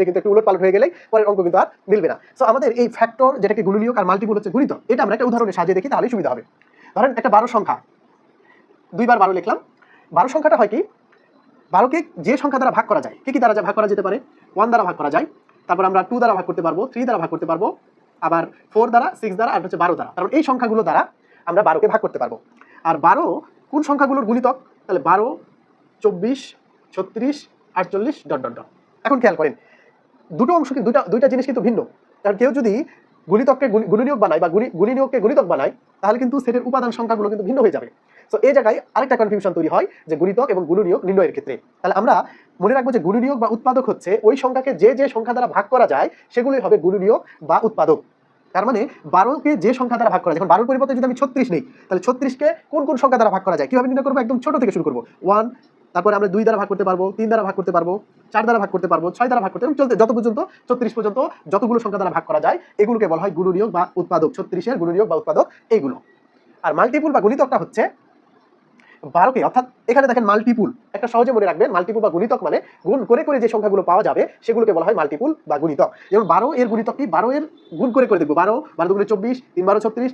কিন্তু একটু উলটপালট হয়ে গেলেই পরের অঙ্ক কিন্তু আর মিলবে না। সো আমাদের এই ফ্যাক্টর যেটাকে গুণনীয়ক আর মাল্টিপল হচ্ছে গুণিতক, এটা আমরা একটা উদাহরণে সাজিয়ে দেখি তাহলেই সুবিধা হবে। ধরেন একটা 12 সংখ্যা, 2 বার 12 লিখলাম। 12 সংখ্যাটা হয় কি, 12কে যে সংখ্যা দ্বারা ভাগ করা যায়, কি দ্বারা ভাগ করা যেতে পারে? 1 দ্বারা ভাগ করা যায়, তারপর আমরা 2 দ্বারা ভাগ করতে পারবো, 3 দ্বারা ভাগ করতে পারবো, আবার 4 দ্বারা, 6 দ্বারা, আর হচ্ছে 12 দ্বারা। কারণ এই সংখ্যাগুলো দ্বারা আমরা 12কে ভাগ করতে পারবো। আর 12 কোন সংখ্যাগুলোর গুণিতক? তাহলে 12, 24, 36, 48 ডট ডট ডট। এখন খেয়াল করেন, দুটো অংশ দুইটা জিনিস কিন্তু ভিন্ন। কারণ কেউ যদি গুণিতককে গুণনীয়ক বানায় বা গুণনীয়ককে গুণিতক বানায়, তাহলে কিন্তু সেটের উপাদান সংখ্যাগুলো কিন্তু ভিন্ন হয়ে যাবে। সো এই জায়গায় আরেকটা কনফিউশন তৈরি হয় যে গুণিতক এবং গুণনীয়ক নির্ণয়ের ক্ষেত্রে। তাহলে আমরা মনে রাখবো যে গুণনীয়ক বা উৎপাদক হচ্ছে ওই সংখ্যাকে যে সংখ্যা দ্বারা ভাগ করা যায় সেগুলোই হবে গুণনীয়ক বা উৎপাদক। তার মানে 12কে যে সংখ্যা দ্বারা ভাগ করা যায়, এখন 12 পরিবর্তে যদি আমি 36 নেই, তাহলে 36কে কোন কোন সংখ্যা দ্বারা ভাগ করা যায় কিভাবে নির্ণয় করবো? একদম ছোট থেকে শুরু করবো। 1, তারপরে আমরা 2 দ্বারা ভাগ করতে পারবো, 3 দ্বারা ভাগ করতে পারবো, 4 দ্বারা ভাগ করতে পারবো, 6 দ্বারা ভাগ করতে পারবো, চলতে যত পর্যন্ত 36 পর্যন্ত যতগুলো সংখ্যা দ্বারা ভাগ করা যায় এগুলোকে বলা হয় গুণনীয়ক বা উৎপাদক। 36 এর গুণনীয়ক বা উৎপাদক এইগুলো। আর মাল্টিপুল বা গুণিতকটা হচ্ছে 12কে, অর্থাৎ এখানে দেখেন মাল্টিপুল, একটা সহজে মনে রাখবেন, মাল্টিপুল বা গুণিতক মানে গুণ করে করে যে সংখ্যাগুলো পাওয়া যাবে সেগুলোকে বলা হয় মাল্টিপুল বা গুণিতক। যেমন 12 এর গুণিতক কি? 12 এর গুণ করে করে দেখবো, 12 12 দুগুণে 24, 3 12 36,